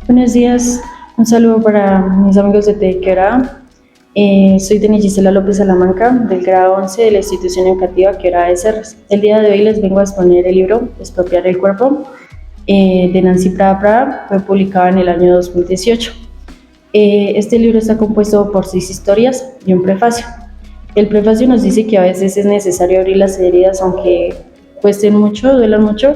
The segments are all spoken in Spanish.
Buenos días, un saludo para mis amigos de Tequera. Soy Deni Gisela López Salamanca, del grado 11 de la institución educativa Quebrada de Cerros. El día de hoy les vengo a exponer el libro Expropiar el Cuerpo, de Nancy Prada Prada. Fue publicado en el año 2018. Este libro está compuesto por 6 historias y un prefacio. El prefacio nos dice que a veces es necesario abrir las heridas, aunque cuesten mucho, duelan mucho,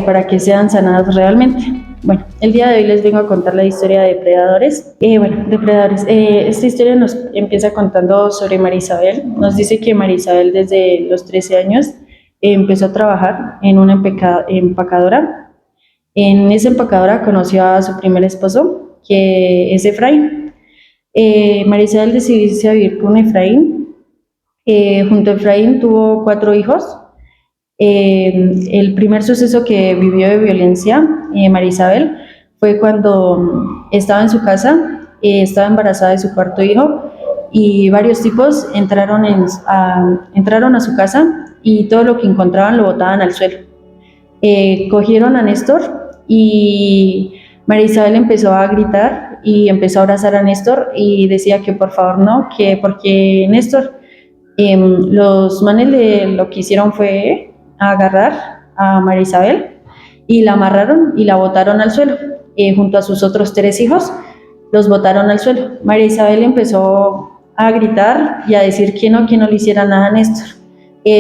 para que sean sanadas realmente. Bueno, el día de hoy les vengo a contar la historia de Depredadores. Esta historia nos empieza contando sobre María Isabel. Nos dice que María Isabel desde los 13 años empezó a trabajar en una empacadora. En esa empacadora conoció a su primer esposo, que es Efraín. María Isabel decidió irse a vivir con Efraín. Junto a Efraín tuvo 4 hijos. El primer suceso que vivió de violencia María Isabel fue cuando estaba en su casa, estaba embarazada de su 4.º hijo, y varios tipos entraron a su casa y todo lo que encontraban lo botaban al suelo. Cogieron a Néstor y María Isabel empezó a gritar y empezó a abrazar a Néstor y decía que por favor no, que porque Néstor, los manes lo que hicieron fue agarrar a María Isabel y la amarraron y la botaron al suelo, junto a sus otros 3 hijos, los botaron al suelo. María Isabel empezó a gritar y a decir que no le hiciera nada a Néstor.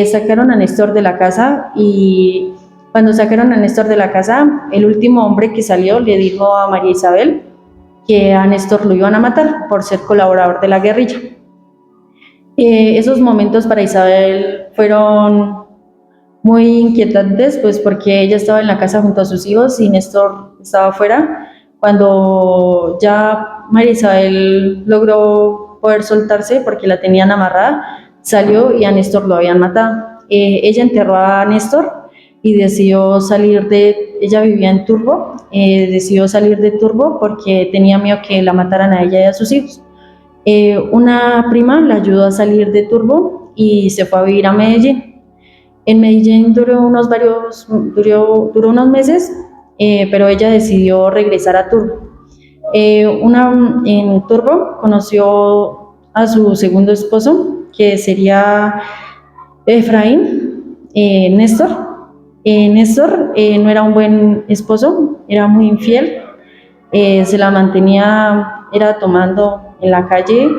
Sacaron a Néstor de la casa, y cuando sacaron a Néstor de la casa, el último hombre que salió le dijo a María Isabel que a Néstor lo iban a matar por ser colaborador de la guerrilla. Esos momentos para Isabel fueron muy inquietantes, pues porque ella estaba en la casa junto a sus hijos y Néstor estaba afuera. Cuando ya María Isabel logró poder soltarse porque la tenían amarrada, salió y a Néstor lo habían matado. Ella enterró a Néstor y decidió ella vivía en Turbo, decidió salir de Turbo porque tenía miedo que la mataran a ella y a sus hijos. Una prima la ayudó a salir de Turbo y se fue a vivir a Medellín. En Medellín duró unos meses, pero ella decidió regresar a Turbo. En Turbo conoció a su segundo esposo, que sería Efraín, Néstor. Néstor no era un buen esposo, era muy infiel, se la mantenía, era tomando en la calle.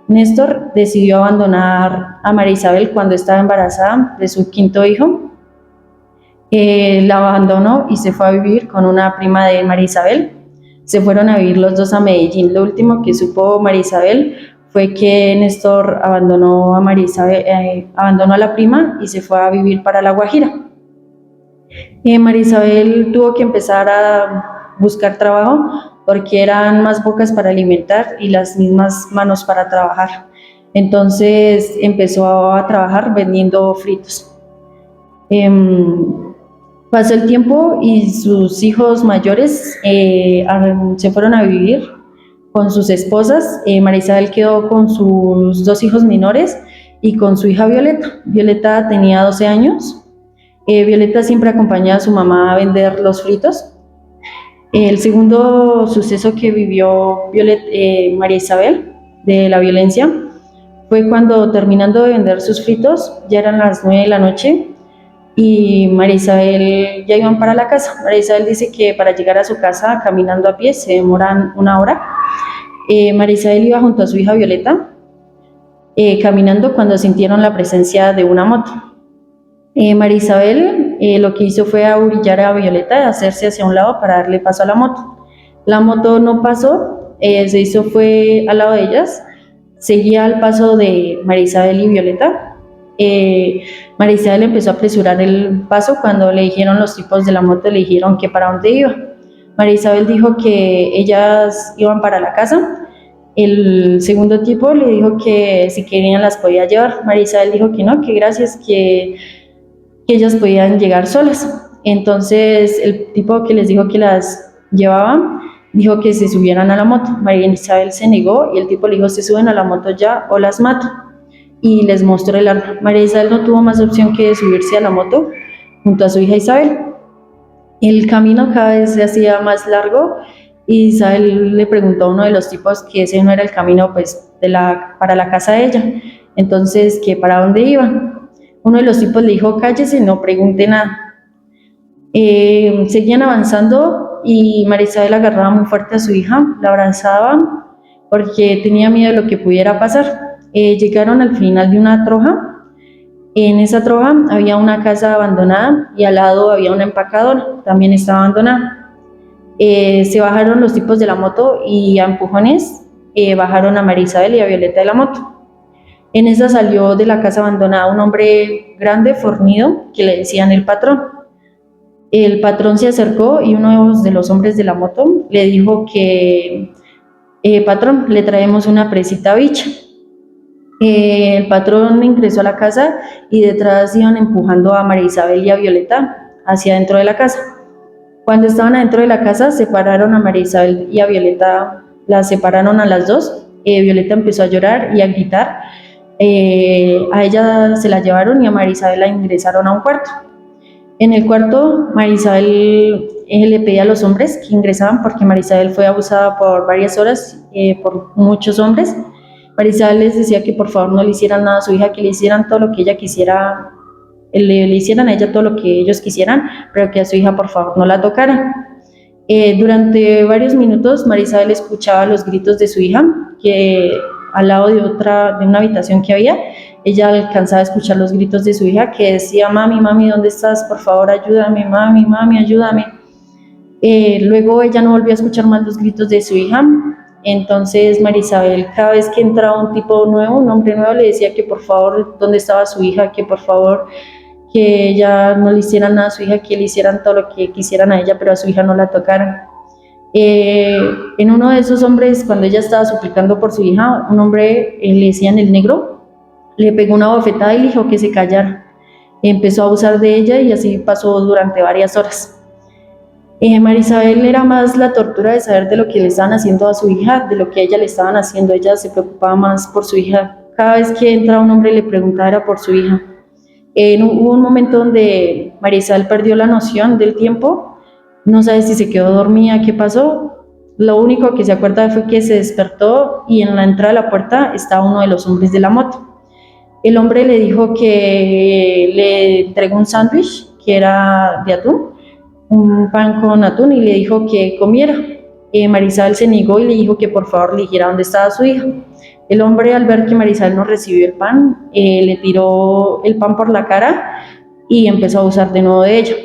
Néstor decidió abandonar a María Isabel cuando estaba embarazada de su 5.º hijo. La abandonó y se fue a vivir con una prima de María Isabel. Se fueron a vivir los dos a Medellín. Lo último que supo María Isabel fue que Néstor abandonó a la prima y se fue a vivir para La Guajira. María Isabel tuvo que empezar a buscar trabajo porque eran más bocas para alimentar y las mismas manos para trabajar. Entonces empezó a trabajar vendiendo fritos. Pasó el tiempo y sus hijos mayores se fueron a vivir con sus esposas. María Isabel quedó con sus 2 hijos menores y con su hija Violeta. Violeta tenía 12 años. Violeta siempre acompañaba a su mamá a vender los fritos. El segundo suceso que vivió María Isabel de la violencia fue cuando, terminando de vender sus fritos, ya eran las 9 de la noche, y María Isabel ya iban para la casa. María Isabel dice que para llegar a su casa caminando a pie se demoran 1 hora. María Isabel iba junto a su hija Violeta caminando cuando sintieron la presencia de una moto. María Isabel lo que hizo fue orillar a Violeta, hacerse hacia un lado para darle paso a la moto. La moto no pasó, se hizo fue al lado de ellas, seguía al paso de María Isabel y Violeta. María Isabel empezó a apresurar el paso cuando le dijeron los tipos de la moto, le dijeron que para dónde iba. María Isabel dijo que ellas iban para la casa. El segundo tipo le dijo que si querían las podía llevar. María Isabel dijo que no, que gracias, que ellas podían llegar solas. Entonces el tipo que les dijo que las llevaban dijo que se subieran a la moto. María Isabel se negó y el tipo le dijo: se suben a la moto ya o las mato. Y les mostró el arma. María Isabel no tuvo más opción que subirse a la moto junto a su hija Isabel. El camino cada vez se hacía más largo y Isabel le preguntó a uno de los tipos que ese no era el camino pues, para la casa de ella. Entonces, que para dónde iban. Uno de los tipos le dijo: cállese, no pregunte nada. Seguían avanzando y María Isabel agarraba muy fuerte a su hija, la abrazaba porque tenía miedo de lo que pudiera pasar. Llegaron al final de una troja. En esa troja había una casa abandonada y al lado había una empacadora, también estaba abandonada. Se bajaron los tipos de la moto y a empujones bajaron a María Isabel y a Violeta de la moto. En esa salió de la casa abandonada un hombre grande, fornido, que le decían el patrón. El patrón se acercó y uno de los hombres de la moto le dijo que, patrón, le traemos una presita bicha. El patrón ingresó a la casa y detrás iban empujando a María Isabel y a Violeta hacia adentro de la casa. Cuando estaban adentro de la casa, separaron a María Isabel y a Violeta, las separaron a las dos. Violeta empezó a llorar y a gritar. A ella se la llevaron y a María Isabel la ingresaron a un cuarto. En el cuarto, María Isabel le pedía a los hombres que ingresaban porque María Isabel fue abusada por varias horas por muchos hombres. María Isabel les decía que por favor no le hicieran nada a su hija, que le hicieran todo lo que ella quisiera, le hicieran a ella todo lo que ellos quisieran, pero que a su hija por favor no la tocaran. Durante varios minutos María Isabel escuchaba los gritos de su hija, que al lado de una habitación que había, ella alcanzaba a escuchar los gritos de su hija que decía: mami, mami, ¿dónde estás? Por favor, ayúdame, mami, mami, ayúdame. Luego ella no volvió a escuchar más los gritos de su hija. Entonces María Isabel, cada vez que entraba un tipo nuevo, un hombre nuevo, le decía que por favor, ¿dónde estaba su hija? Que por favor, que ella no le hicieran nada a su hija, que le hicieran todo lo que quisieran a ella, pero a su hija no la tocaran. En uno de esos hombres, cuando ella estaba suplicando por su hija, un hombre, le decían el negro, le pegó una bofetada y le dijo que se callara. Empezó a abusar de ella y así pasó durante varias horas. María Isabel era más la tortura de saber de lo que le estaban haciendo a su hija, de lo que a ella le estaban haciendo. Ella se preocupaba más por su hija. Cada vez que entraba un hombre le preguntaba era por su hija. Hubo un momento donde María Isabel perdió la noción del tiempo, no sabe si se quedó dormida, qué pasó. Lo único que se acuerda fue que se despertó y en la entrada de la puerta estaba uno de los hombres de la moto. El hombre le dijo que le entregó un sándwich que era de atún, un pan con atún, y le dijo que comiera. María Isabel se negó y le dijo que por favor le dijera dónde estaba su hija. El hombre, al ver que María Isabel no recibió el pan, le tiró el pan por la cara y empezó a abusar de nuevo de ella.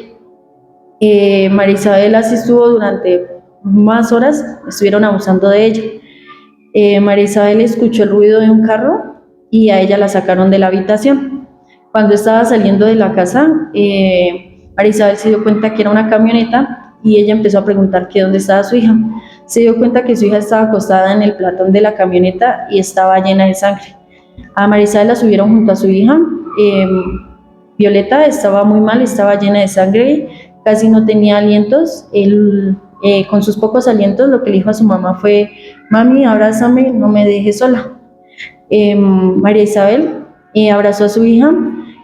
María Isabel así estuvo durante más horas, estuvieron abusando de ella. María Isabel escuchó el ruido de un carro y a ella la sacaron de la habitación. Cuando estaba saliendo de la casa, María Isabel se dio cuenta que era una camioneta y ella empezó a preguntar que dónde estaba su hija. Se dio cuenta que su hija estaba acostada en el platón de la camioneta y estaba llena de sangre. A María Isabel la subieron junto a su hija. Violeta estaba muy mal, estaba llena de sangre, casi no tenía alientos. Con sus pocos alientos, lo que le dijo a su mamá fue: mami, abrázame, no me dejes sola. María Isabel abrazó a su hija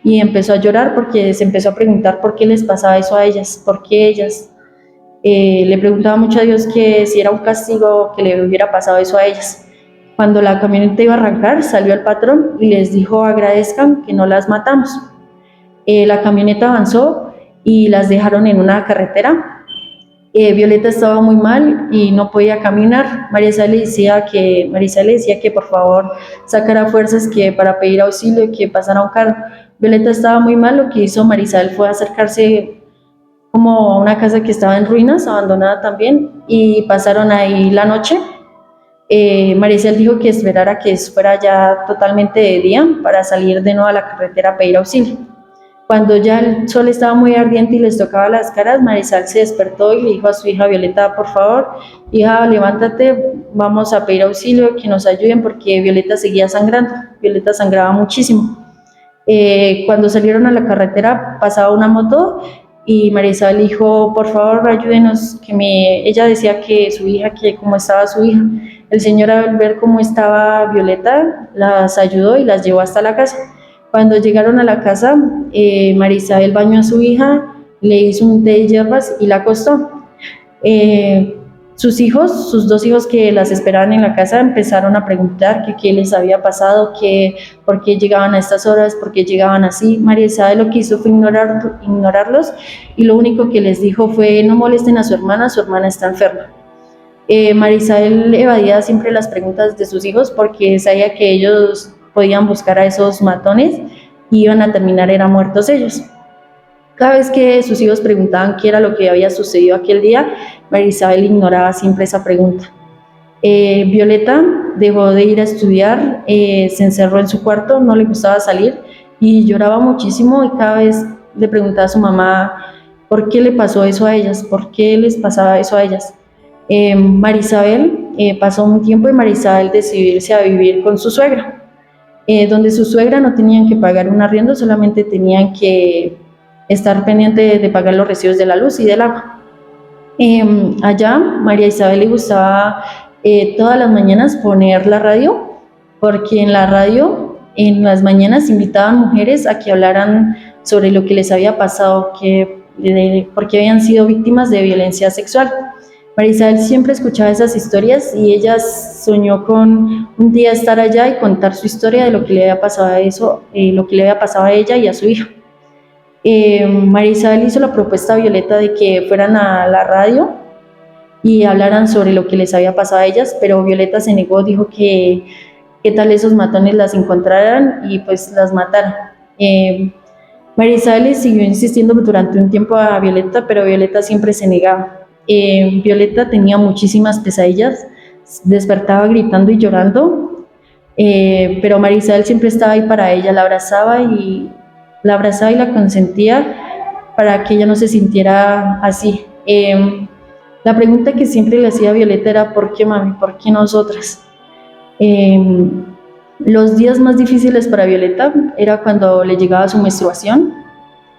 y empezó a llorar porque se empezó a preguntar por qué les pasaba eso a ellas, por qué ellas. Le preguntaba mucho a Dios que si era un castigo que le hubiera pasado eso a ellas. Cuando la camioneta iba a arrancar, salió el patrón y les dijo: agradezcan que no las matamos. La camioneta avanzó y las dejaron en una carretera. Violeta estaba muy mal y no podía caminar. María Isabel le decía que por favor sacara fuerzas que para pedir auxilio y que pasara un carro. Violeta estaba muy mal, lo que hizo María Isabel fue acercarse como a una casa que estaba en ruinas, abandonada también, y pasaron ahí la noche. María Isabel dijo que esperara que fuera ya totalmente de día para salir de nuevo a la carretera a pedir auxilio. Cuando ya el sol estaba muy ardiente y les tocaba las caras, Marisal se despertó y le dijo a su hija Violeta, por favor, hija, levántate, vamos a pedir auxilio, que nos ayuden porque Violeta seguía sangrando. Violeta sangraba muchísimo. Cuando salieron a la carretera pasaba una moto y María Isabel dijo, por favor, ayúdenos, ella decía que su hija, que cómo estaba su hija. El señor al ver cómo estaba Violeta, las ayudó y las llevó hasta la casa. Cuando llegaron a la casa, María Isabel bañó a su hija, le hizo un té de hierbas y la acostó. Sus hijos, sus dos hijos que las esperaban en la casa, empezaron a preguntar que qué les había pasado, que por qué llegaban a estas horas, por qué llegaban así. María Isabel lo que hizo fue ignorarlos y lo único que les dijo fue no molesten a su hermana está enferma. María Isabel evadía siempre las preguntas de sus hijos porque sabía que ellos podían buscar a esos matones y iban a terminar era muertos ellos. Cada vez que sus hijos preguntaban qué era lo que había sucedido aquel día, María Isabel ignoraba siempre esa pregunta. Violeta dejó de ir a estudiar, se encerró en su cuarto, no le gustaba salir y lloraba muchísimo y cada vez le preguntaba a su mamá por qué le pasó eso a ellas, por qué les pasaba eso a ellas. María Isabel pasó un tiempo y María Isabel decidió irse a vivir con su suegra, donde su suegra no tenían que pagar un arriendo, solamente tenían que estar pendiente de pagar los recibos de la luz y del agua. Allá María Isabel le gustaba todas las mañanas poner la radio, porque en la radio en las mañanas invitaban mujeres a que hablaran sobre lo que les había pasado, porque habían sido víctimas de violencia sexual. María Isabel siempre escuchaba esas historias y ella soñó con un día estar allá y contar su historia de lo que le había pasado lo que le había pasado a ella y a su hija. María Isabel hizo la propuesta a Violeta de que fueran a la radio y hablaran sobre lo que les había pasado a ellas, pero Violeta se negó, dijo que tal esos matones las encontraran y pues las mataran. María Isabel le siguió insistiendo durante un tiempo a Violeta, pero Violeta siempre se negaba. Violeta tenía muchísimas pesadillas, despertaba gritando y llorando, pero María Isabel siempre estaba ahí para ella, la abrazaba y la consentía para que ella no se sintiera así. La pregunta que siempre le hacía a Violeta era ¿por qué mami? ¿Por qué nosotras? Los días más difíciles para Violeta era cuando le llegaba su menstruación.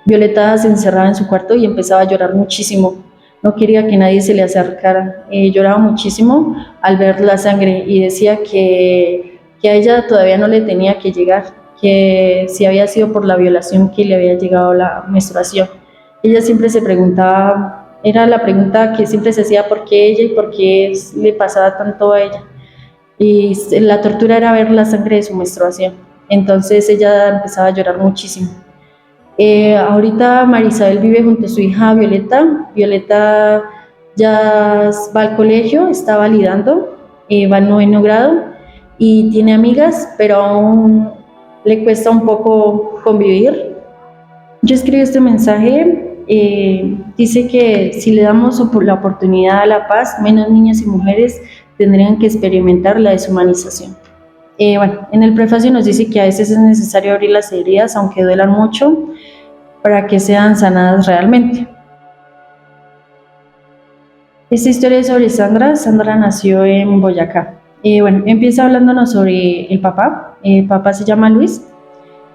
Violeta se encerraba en su cuarto y empezaba a llorar muchísimo. No quería que nadie se le acercara. Lloraba muchísimo al ver la sangre y decía que a ella todavía no le tenía que llegar, que si había sido por la violación que le había llegado la menstruación. Ella siempre se preguntaba, era la pregunta que siempre se hacía por qué ella y por qué le pasaba tanto a ella. Y la tortura era ver la sangre de su menstruación. Entonces ella empezaba a llorar muchísimo. Ahorita María Isabel vive junto a su hija Violeta. Violeta ya va al colegio, está validando, va al 9º grado y tiene amigas, pero aún le cuesta un poco convivir. Yo escribí este mensaje, dice que si le damos la oportunidad a la paz, menos niñas y mujeres tendrían que experimentar la deshumanización. Bueno, en el prefacio nos dice que a veces es necesario abrir las heridas, aunque duelan mucho, para que sean sanadas realmente. Esta historia es sobre Sandra. Sandra nació en Boyacá. Bueno, empieza hablándonos sobre el papá. El papá se llama Luis.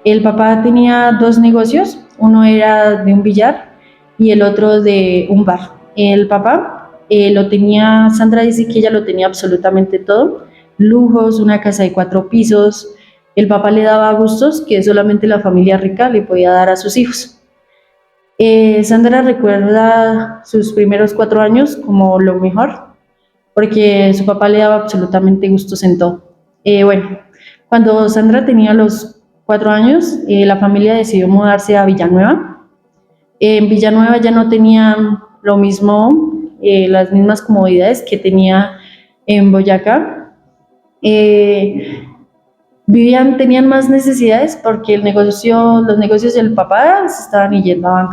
El papá tenía 2 negocios, uno era de un billar y el otro de un bar. El papá lo tenía, Sandra dice que ella lo tenía absolutamente todo, lujos, una casa de 4 pisos. El papá le daba gustos que solamente la familia rica le podía dar a sus hijos. Sandra recuerda sus primeros 4 años como lo mejor, porque su papá le daba absolutamente gustos en todo. Bueno, cuando Sandra tenía los 4 años, la familia decidió mudarse a Villanueva. En Villanueva ya no tenían lo mismo, las mismas comodidades que tenía en Boyacá. Tenían más necesidades porque los negocios del papá se estaban yendo a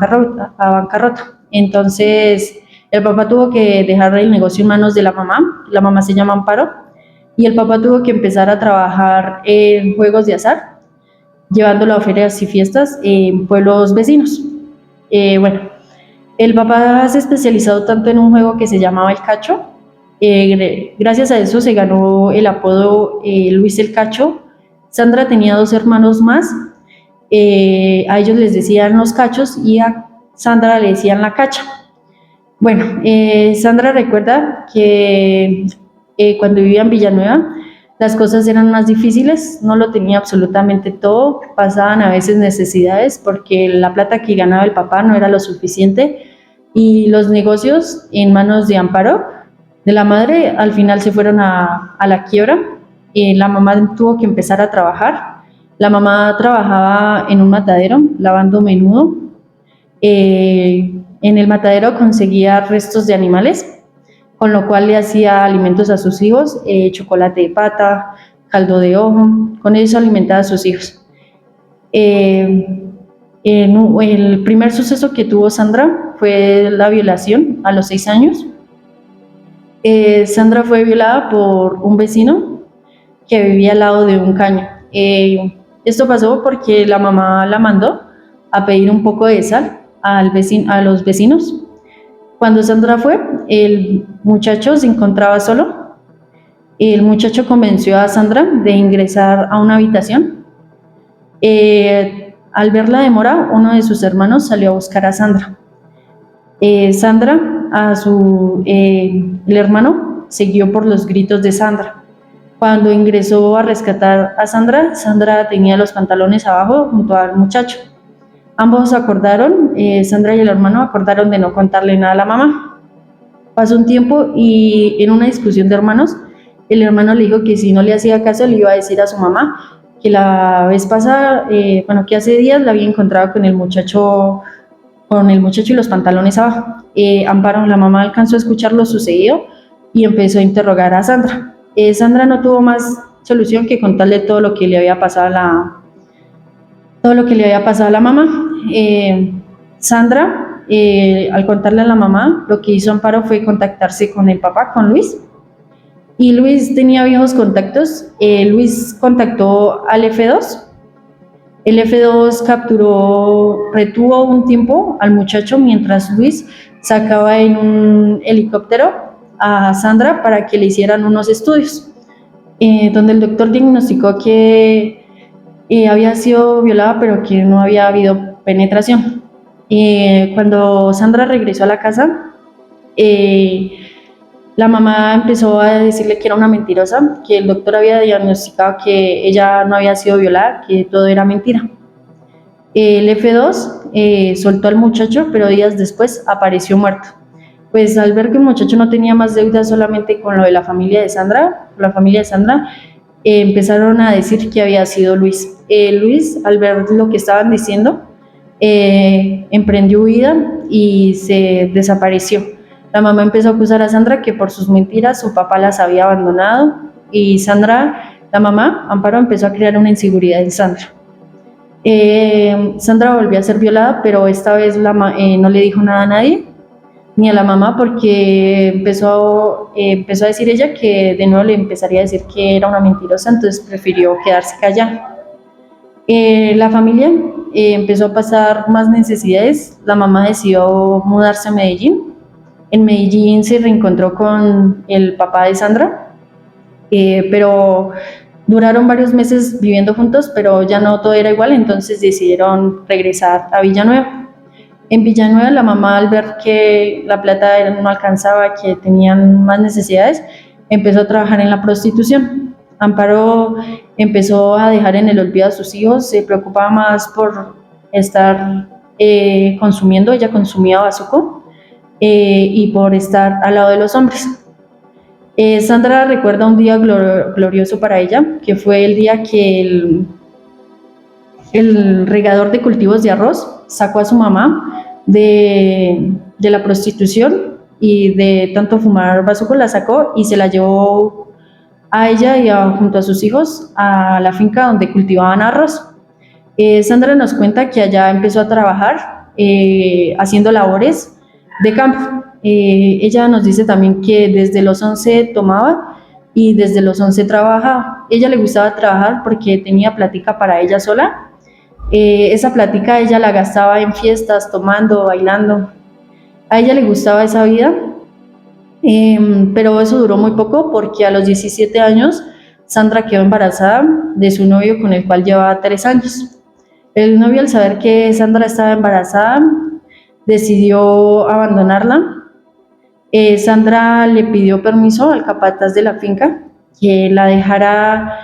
bancarrota. Entonces, el papá tuvo que dejar el negocio en manos de la mamá se llama Amparo, y el papá tuvo que empezar a trabajar en juegos de azar, llevándolo a ferias y fiestas en pueblos vecinos. Bueno, el papá se ha especializado tanto en un juego que se llamaba El Cacho. Gracias a eso se ganó el apodo Luis el Cacho. Sandra tenía 2 hermanos más, a ellos les decían los cachos y a Sandra le decían la cacha. Bueno, Sandra recuerda que cuando vivía en Villanueva las cosas eran más difíciles, no lo tenía absolutamente todo, pasaban a veces necesidades porque la plata que ganaba el papá no era lo suficiente y los negocios en manos de Amparo, de la madre, al final se fueron a la quiebra. La mamá tuvo que empezar a trabajar. La mamá trabajaba en un matadero lavando menudo. En el matadero conseguía restos de animales, con lo cual le hacía alimentos a sus hijos, chocolate de pata, caldo de ojo, con eso alimentaba a sus hijos. El primer suceso que tuvo Sandra fue la violación a los 6 años. Sandra fue violada por un vecino que vivía al lado de un caño. Esto pasó porque la mamá la mandó a pedir un poco de sal a los vecinos. Cuando Sandra fue, el muchacho se encontraba solo. El muchacho convenció a Sandra de ingresar a una habitación. Al ver la demora, uno de sus hermanos salió a buscar a Sandra. Sandra, el hermano siguió por los gritos de Sandra. Cuando ingresó a rescatar a Sandra, Sandra tenía los pantalones abajo junto al muchacho. Ambos acordaron, Sandra y el hermano acordaron de no contarle nada a la mamá. Pasó un tiempo y en una discusión de hermanos, el hermano le dijo que si no le hacía caso le iba a decir a su mamá que la vez pasada, que hace días la había encontrado con el muchacho y los pantalones abajo. Amparo, la mamá, alcanzó a escuchar lo sucedido y empezó a interrogar a Sandra. Sandra no tuvo más solución que contarle todo lo que le había pasado a la mamá. Sandra, al contarle a la mamá, lo que hizo Amparo fue contactarse con el papá, con Luis. Y Luis tenía viejos contactos. Luis contactó al F2. El F2 retuvo un tiempo al muchacho mientras Luis sacaba en un helicóptero a Sandra para que le hicieran unos estudios, donde el doctor diagnosticó que había sido violada, pero que no había habido penetración. Cuando Sandra regresó a la casa, la mamá empezó a decirle que era una mentirosa, que el doctor había diagnosticado que ella no había sido violada, que todo era mentira. El F2 soltó al muchacho, pero días después apareció muerto. Pues al ver que el muchacho no tenía más deudas solamente con lo de la familia de Sandra, empezaron a decir que había sido Luis. Luis, al ver lo que estaban diciendo, emprendió huida y se desapareció. La mamá empezó a acusar a Sandra que por sus mentiras su papá las había abandonado, y Sandra, la mamá, Amparo, empezó a crear una inseguridad en Sandra. Sandra volvió a ser violada, pero esta vez no le dijo nada a nadie, ni a la mamá, porque empezó a decir ella que de nuevo le empezaría a decir que era una mentirosa, entonces prefirió quedarse callada. La familia empezó a pasar más necesidades. La mamá decidió mudarse a Medellín. En Medellín se reencontró con el papá de Sandra, pero duraron varios meses viviendo juntos, pero ya no todo era igual, entonces decidieron regresar a Villanueva. En Villanueva, la mamá, al ver que la plata no alcanzaba, que tenían más necesidades, empezó a trabajar en la prostitución. Amparo empezó a dejar en el olvido a sus hijos, se preocupaba más por estar consumiendo, ella consumía bazuco, y por estar al lado de los hombres. Sandra recuerda un día glorioso para ella, que fue el día que el regador de cultivos de arroz sacó a su mamá de la prostitución y de tanto fumar bazuco la sacó y se la llevó a ella y junto a sus hijos a la finca donde cultivaban arroz. Sandra nos cuenta que allá empezó a trabajar haciendo labores de campo. Ella nos dice también que desde los 11 tomaba y desde los 11 trabajaba. Ella le gustaba trabajar porque tenía plática para ella sola. Esa plática ella la gastaba en fiestas, tomando, bailando. A ella le gustaba esa vida, pero eso duró muy poco porque a los 17 años Sandra quedó embarazada de su novio con el cual llevaba 3 años. El novio, al saber que Sandra estaba embarazada, decidió abandonarla. Sandra le pidió permiso al capataz de la finca que la dejara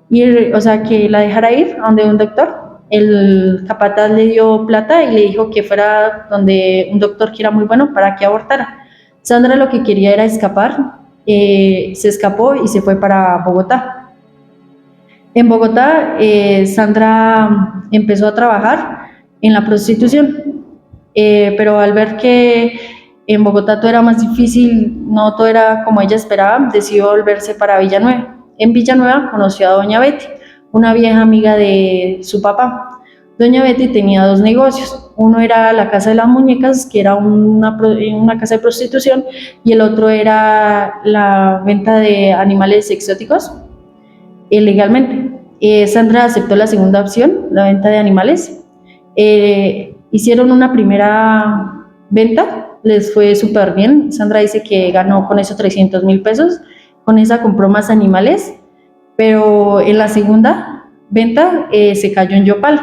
ir, o sea, que la dejara ir a donde un doctor. El capataz le dio plata y le dijo que fuera donde un doctor que era muy bueno para que abortara. Sandra lo que quería era escapar, se escapó y se fue para Bogotá. En Bogotá, Sandra empezó a trabajar en la prostitución, pero al ver que en Bogotá todo era más difícil, no todo era como ella esperaba, decidió volverse para Villanueva. En Villanueva conoció a doña Betty, una vieja amiga de su papá. Doña Betty tenía 2 negocios. Uno era la Casa de las Muñecas, que era una casa de prostitución, y el otro era la venta de animales exóticos ilegalmente. Sandra aceptó la segunda opción, la venta de animales. Hicieron una primera venta, les fue súper bien. Sandra dice que ganó con eso 300.000 pesos. Con esa compró más animales, pero en la segunda venta se cayó en Yopal.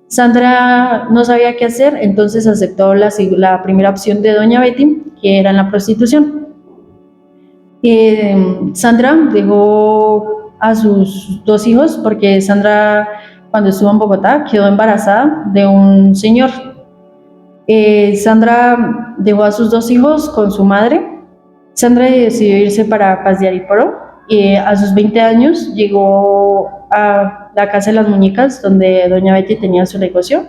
Sandra no sabía qué hacer, entonces aceptó la primera opción de doña Betty, que era en la prostitución. Sandra dejó a sus 2 hijos porque Sandra, cuando estuvo en Bogotá, quedó embarazada de un señor. Sandra dejó a sus 2 hijos con su madre. Sandra decidió irse para Paz de Ariporo y a sus 20 años llegó a la Casa de las Muñecas, donde doña Betty tenía su negocio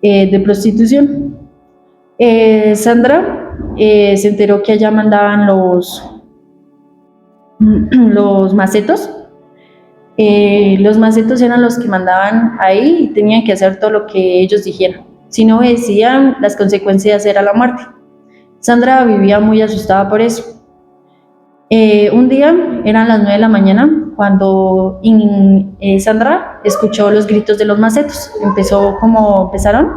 de prostitución. Sandra se enteró que allá mandaban los macetos. Los macetos eran los que mandaban ahí y tenían que hacer todo lo que ellos dijeran. Si no obedecían, las consecuencias era la muerte. Sandra vivía muy asustada por eso. Un día, eran las 9 de la mañana, cuando Sandra escuchó los gritos de los macetos. Empezaron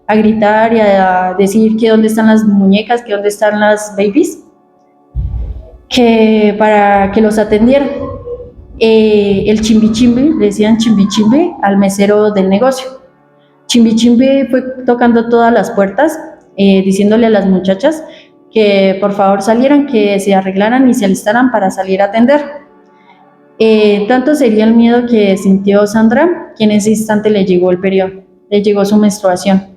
a gritar y a decir que dónde están las muñecas, que dónde están las babies, que para que los atendieran. El chimbichimbi, le decían chimbichimbi al mesero del negocio. Chimbichimbi fue tocando todas las puertas, diciéndole a las muchachas que por favor salieran, que se arreglaran y se alistaran para salir a atender. Tanto sería el miedo que sintió Sandra, que en ese instante le llegó el periodo, le llegó su menstruación.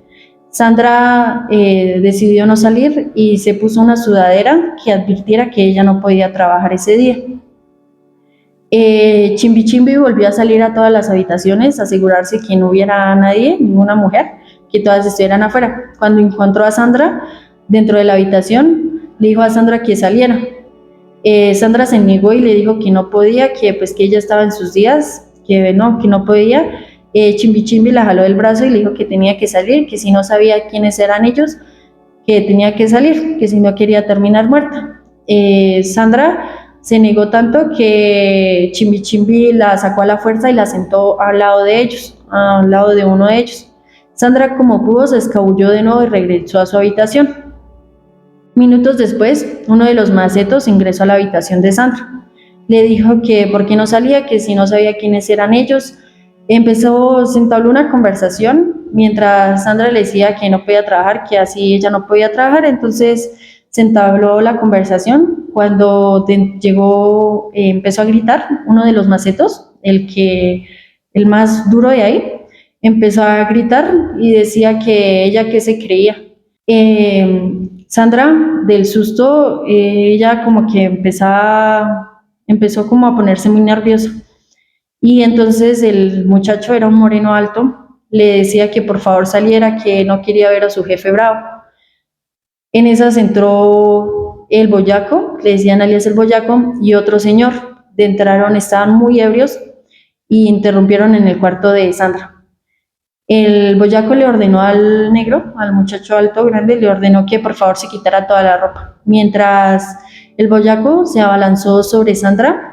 Sandra decidió no salir y se puso una sudadera que advirtiera que ella no podía trabajar ese día. Chimbichimbi volvió a salir a todas las habitaciones, asegurarse que no hubiera nadie, ninguna mujer, que todas estuvieran afuera. Cuando encontró a Sandra dentro de la habitación, le dijo a Sandra que saliera. Sandra se negó y le dijo que no podía, que pues que ella estaba en sus días, que no podía. Chimbichimbi la jaló del brazo y le dijo que tenía que salir, que si no sabía quiénes eran ellos, que tenía que salir, que si no quería terminar muerta. Sandra se negó tanto que Chimbichimbi la sacó a la fuerza y la sentó al lado de ellos, al lado de uno de ellos. Sandra, como pudo, se escabulló de nuevo y regresó a su habitación. Minutos después, uno de los macetos ingresó a la habitación de Sandra. Le dijo que por qué no salía, que si no sabía quiénes eran ellos. Se entabló una conversación mientras Sandra le decía que no podía trabajar, que así ella no podía trabajar. Entonces se entabló la conversación cuando empezó a gritar uno de los macetos, el más duro de ahí, empezó a gritar y decía que ella que se creía. Sandra, del susto, ella como que empezó como a ponerse muy nerviosa Y entonces el muchacho era un moreno alto, le decía que por favor saliera, que no quería ver a su jefe bravo. En esas entró el boyaco, le decían alias el boyaco, y otro señor. Entraron, estaban muy ebrios y interrumpieron en el cuarto de Sandra. El boyaco le ordenó al negro, al muchacho alto, grande, le ordenó que por favor se quitara toda la ropa. Mientras el boyaco se abalanzó sobre Sandra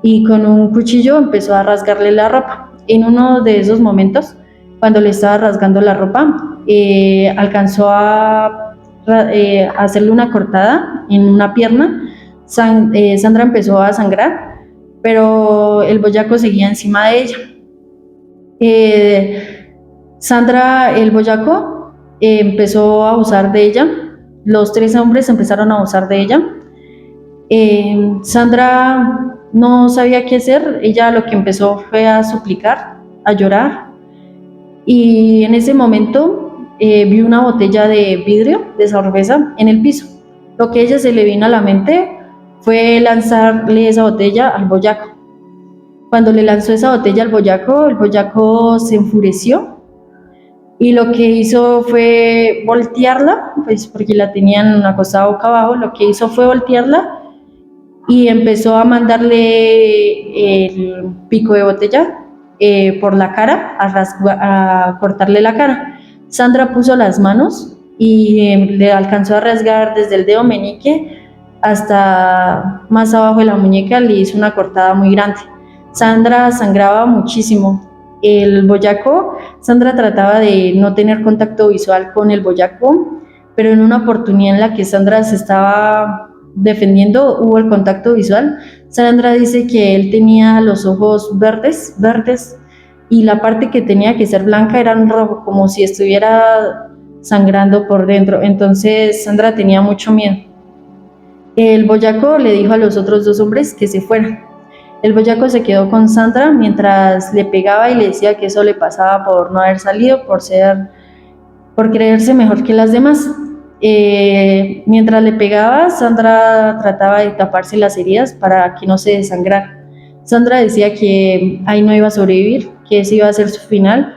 y con un cuchillo empezó a rasgarle la ropa. En uno de esos momentos, cuando le estaba rasgando la ropa, alcanzó a hacerle una cortada en una pierna. Sandra empezó a sangrar, pero el boyaco seguía encima de ella. Sandra, el boyaco, empezó a abusar de ella. Los tres hombres empezaron a abusar de ella. Sandra no sabía qué hacer. Ella lo que empezó fue a suplicar, a llorar. Y en ese momento vio una botella de vidrio, de cerveza, en el piso. Lo que a ella se le vino a la mente fue lanzarle esa botella al boyaco. Cuando le lanzó esa botella al boyaco, el boyaco se enfureció y lo que hizo fue voltearla, pues porque la tenían acostada boca abajo, lo que hizo fue voltearla y empezó a mandarle el pico de botella por la cara, a cortarle la cara. Sandra puso las manos y le alcanzó a rasgar desde el dedo meñique hasta más abajo de la muñeca, le hizo una cortada muy grande. Sandra sangraba muchísimo. El boyaco, Sandra trataba de no tener contacto visual con el boyaco, pero en una oportunidad en la que Sandra se estaba defendiendo hubo el contacto visual. Sandra dice que él tenía los ojos verdes, y la parte que tenía que ser blanca era en rojo, como si estuviera sangrando por dentro. Entonces Sandra tenía mucho miedo. El boyaco le dijo a los otros dos hombres que se fueran. El boyaco se quedó con Sandra mientras le pegaba y le decía que eso le pasaba por no haber salido, por creerse mejor que las demás. Mientras le pegaba, Sandra trataba de taparse las heridas para que no se desangrara. Sandra decía que ahí no iba a sobrevivir, que ese iba a ser su final,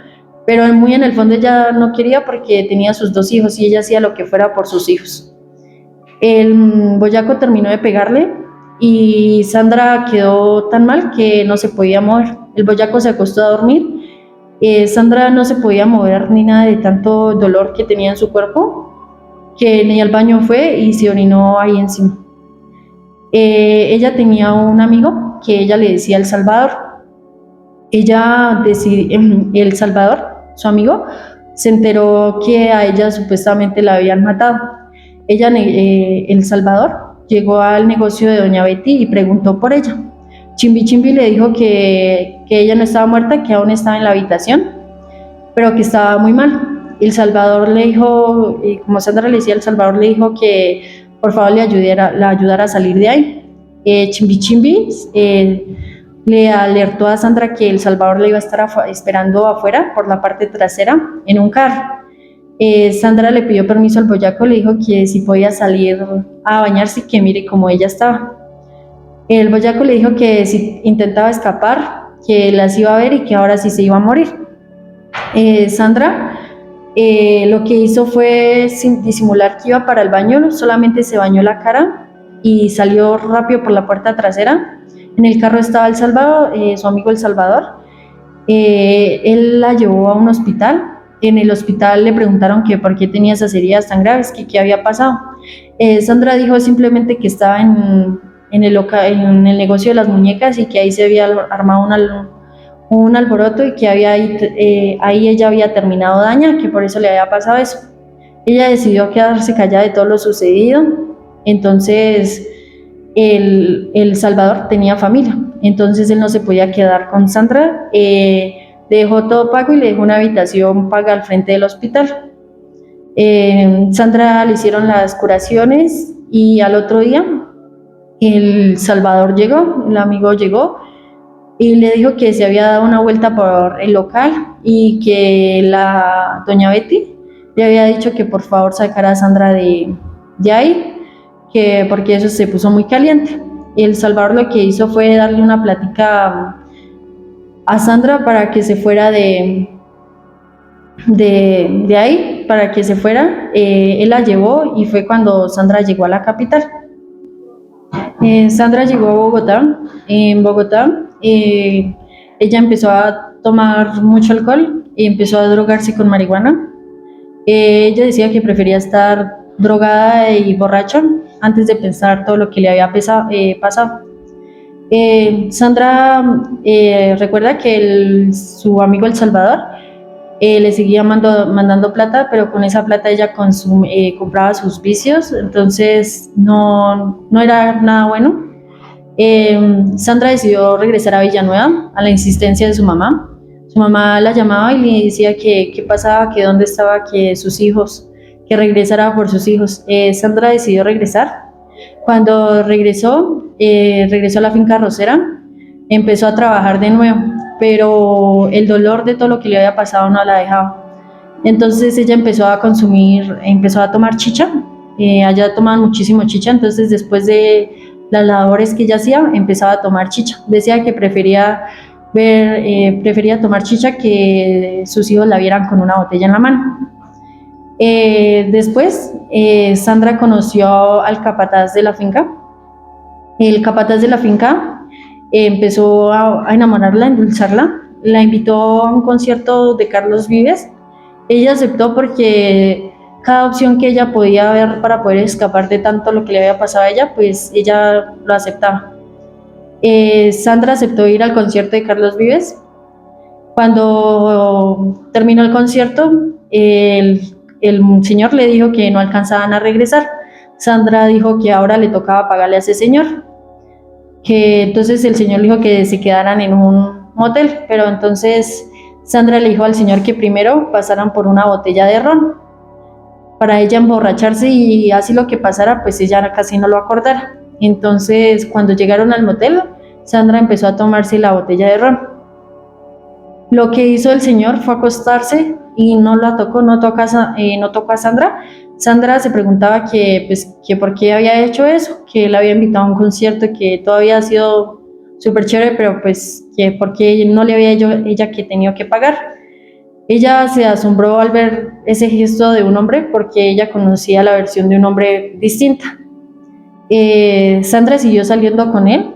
pero muy en el fondo ella no quería porque tenía sus dos hijos y ella hacía lo que fuera por sus hijos. El boyaco terminó de pegarle y Sandra quedó tan mal que no se podía mover. El boyaco se acostó a dormir. Sandra no se podía mover ni nada de tanto dolor que tenía en su cuerpo, que ni al baño fue y se orinó ahí encima. Ella tenía un amigo que ella le decía El Salvador. El Salvador, su amigo, se enteró que a ella supuestamente la habían matado. El Salvador, llegó al negocio de doña Betty y preguntó por ella. Chimbi Chimbi le dijo que ella no estaba muerta, que aún estaba en la habitación, pero que estaba muy mal. El Salvador le dijo, como Sandra le decía, El Salvador le dijo que por favor la ayudara a salir de ahí. Chimbi Chimbi le alertó a Sandra que El Salvador le iba a estar esperando afuera por la parte trasera en un carro. Sandra le pidió permiso al boyaco, le dijo que si podía salir a bañarse, que mire cómo ella estaba. El boyaco le dijo que si intentaba escapar, que las iba a ver y que ahora sí se iba a morir. Sandra lo que hizo fue disimular que iba para el baño, solamente se bañó la cara y salió rápido por la puerta trasera. En el carro estaba El Salvador, su amigo El Salvador. Él la llevó a un hospital. En el hospital le preguntaron que por qué tenía esas heridas tan graves, que qué había pasado. Sandra dijo simplemente que estaba en el negocio de las muñecas y que ahí se había armado un alboroto y que ahí ella había terminado daña, que por eso le había pasado eso. Ella decidió quedarse callada de todo lo sucedido. Entonces el Salvador tenía familia, entonces él no se podía quedar con Sandra. Dejó todo pago y le dejó una habitación paga al frente del hospital. Sandra le hicieron las curaciones y al otro día el Salvador llegó, el amigo llegó y le dijo que se había dado una vuelta por el local y que la doña Betty le había dicho que por favor sacara a Sandra de ahí, que porque eso se puso muy caliente. El Salvador lo que hizo fue darle una plática a Sandra para que se fuera de ahí, para que se fuera. Él la llevó y fue cuando Sandra llegó a la capital. Sandra llegó a Bogotá. En Bogotá, ella empezó a tomar mucho alcohol y empezó a drogarse con marihuana. Ella decía que prefería estar drogada y borracha antes de pensar todo lo que le había pasado. Sandra recuerda que su amigo El Salvador le seguía mandando plata, pero con esa plata ella compraba sus vicios, entonces no era nada bueno. Sandra decidió regresar a Villanueva a la insistencia de su mamá. Su mamá la llamaba y le decía que qué pasaba, que dónde estaba, que sus hijos, que regresara por sus hijos. Sandra decidió regresar. Cuando regresó a la finca Rosera, empezó a trabajar de nuevo, pero el dolor de todo lo que le había pasado no la dejaba. Entonces ella empezó a tomar chicha. Allá tomaban muchísimo chicha, entonces después de las labores que ella hacía, empezaba a tomar chicha. Decía que prefería tomar chicha que sus hijos la vieran con una botella en la mano. Después, Sandra conoció al capataz de la finca. El capataz de la finca empezó a enamorarla, a endulzarla. La invitó a un concierto de Carlos Vives. Ella aceptó porque cada opción que ella podía ver para poder escapar de tanto lo que le había pasado a ella, pues ella lo aceptaba. Sandra aceptó ir al concierto de Carlos Vives. Cuando terminó el concierto, el señor le dijo que no alcanzaban a regresar. Sandra dijo que ahora le tocaba pagarle a ese señor, que entonces el señor le dijo que se quedaran en un motel, pero entonces Sandra le dijo al señor que primero pasaran por una botella de ron para ella emborracharse y así lo que pasara, pues ella casi no lo acordara. Entonces, cuando llegaron al motel, Sandra empezó a tomarse la botella de ron. Lo que hizo el señor fue acostarse y no la tocó, no tocó a Sandra. Sandra se preguntaba que por qué había hecho eso, que él había invitado a un concierto, que todo había sido súper chévere, pero pues que por qué no le había hecho ella que tenía que pagar. Ella se asombró al ver ese gesto de un hombre porque ella conocía la versión de un hombre distinta. Sandra siguió saliendo con él.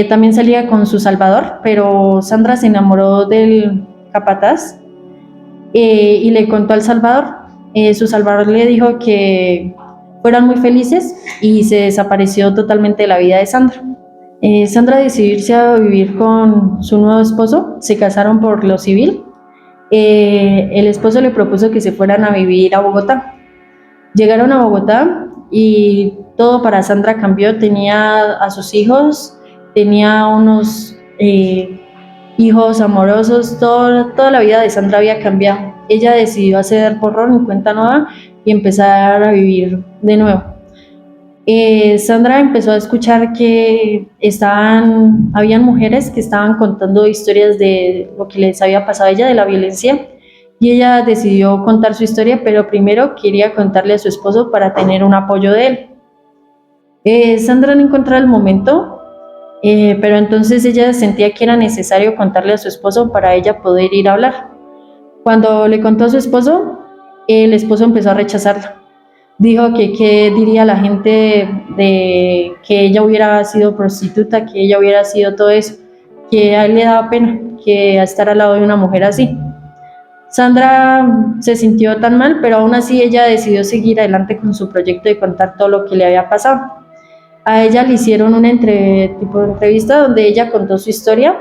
También salía con su Salvador, pero Sandra se enamoró del capataz y le contó al Salvador. Su Salvador le dijo que fueran muy felices y se desapareció totalmente de la vida de Sandra. Sandra decidió irse a vivir con su nuevo esposo, se casaron por lo civil. El esposo le propuso que se fueran a vivir a Bogotá. Llegaron a Bogotá y todo para Sandra cambió. Tenía a sus hijos, tenía unos hijos amorosos, toda la vida de Sandra había cambiado. Ella decidió hacer borrón y cuenta nueva y empezar a vivir de nuevo. Sandra empezó a escuchar que habían mujeres que estaban contando historias de lo que les había pasado a ella, de la violencia, y ella decidió contar su historia, pero primero quería contarle a su esposo para tener un apoyo de él. Sandra no encontraba el momento, pero entonces ella sentía que era necesario contarle a su esposo para ella poder ir a hablar. Cuando le contó a su esposo, el esposo empezó a rechazarla. Dijo que qué diría la gente de que ella hubiera sido prostituta, que ella hubiera sido todo eso, que a él le daba pena que estar al lado de una mujer así. Sandra se sintió tan mal, pero aún así ella decidió seguir adelante con su proyecto de contar todo lo que le había pasado. A ella le hicieron una tipo de entrevista donde ella contó su historia.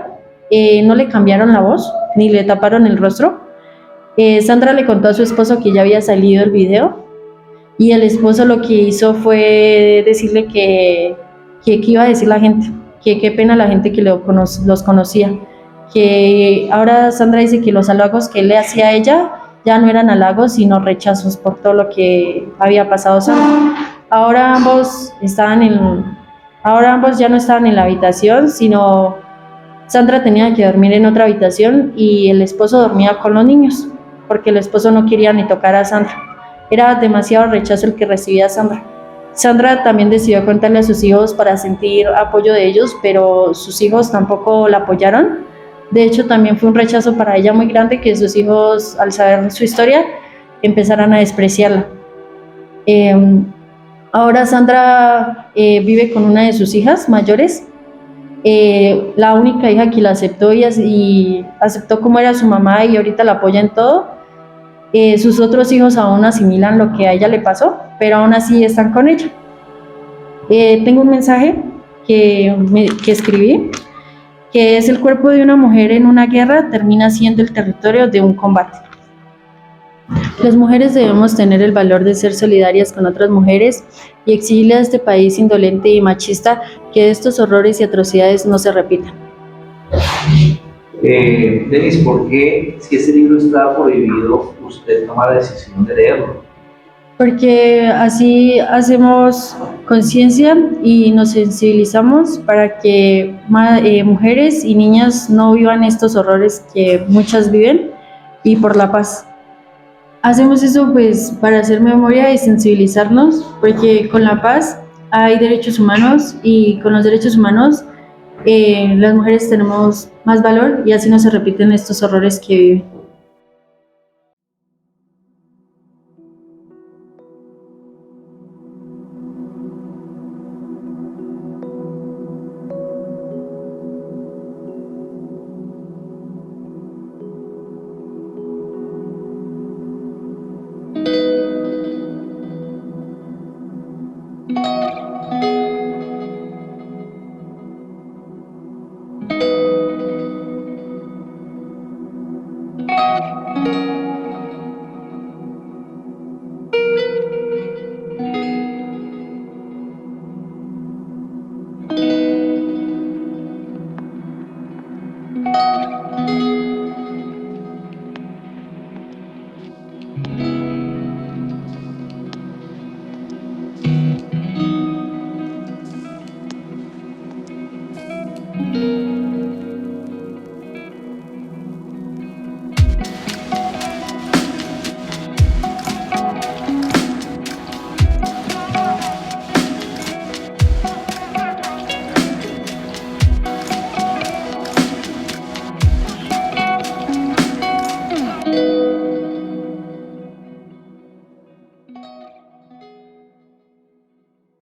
No le cambiaron la voz ni le taparon el rostro. Sandra le contó a su esposo que ya había salido el video y el esposo lo que hizo fue decirle que iba a decir la gente, que qué pena la gente que los conocía, que ahora Sandra dice que los halagos que él le hacía a ella ya no eran halagos sino rechazos por todo lo que había pasado Sandra. Ahora ambos ya no estaban en la habitación, sino Sandra tenía que dormir en otra habitación y el esposo dormía con los niños, porque el esposo no quería ni tocar a Sandra. Era demasiado rechazo el que recibía Sandra. Sandra también decidió contarle a sus hijos para sentir apoyo de ellos, pero sus hijos tampoco la apoyaron. De hecho, también fue un rechazo para ella muy grande que sus hijos, al saber su historia, empezaran a despreciarla. Eh, Ahora Sandra vive con una de sus hijas mayores, la única hija que la aceptó y aceptó como era su mamá y ahorita la apoya en todo. Sus otros hijos aún asimilan lo que a ella le pasó, pero aún así están con ella. Tengo un mensaje que escribí, que es: el cuerpo de una mujer en una guerra termina siendo el territorio de un combate. Las mujeres debemos tener el valor de ser solidarias con otras mujeres y exigirle a este país indolente y machista que estos horrores y atrocidades no se repitan. Denis, ¿por qué, si este libro está prohibido, usted toma la decisión de leerlo? Porque así hacemos conciencia y nos sensibilizamos para que mujeres y niñas no vivan estos horrores que muchas viven, y por la paz. Hacemos eso pues para hacer memoria y sensibilizarnos, porque con la paz hay derechos humanos y con los derechos humanos las mujeres tenemos más valor y así no se repiten estos horrores que viven.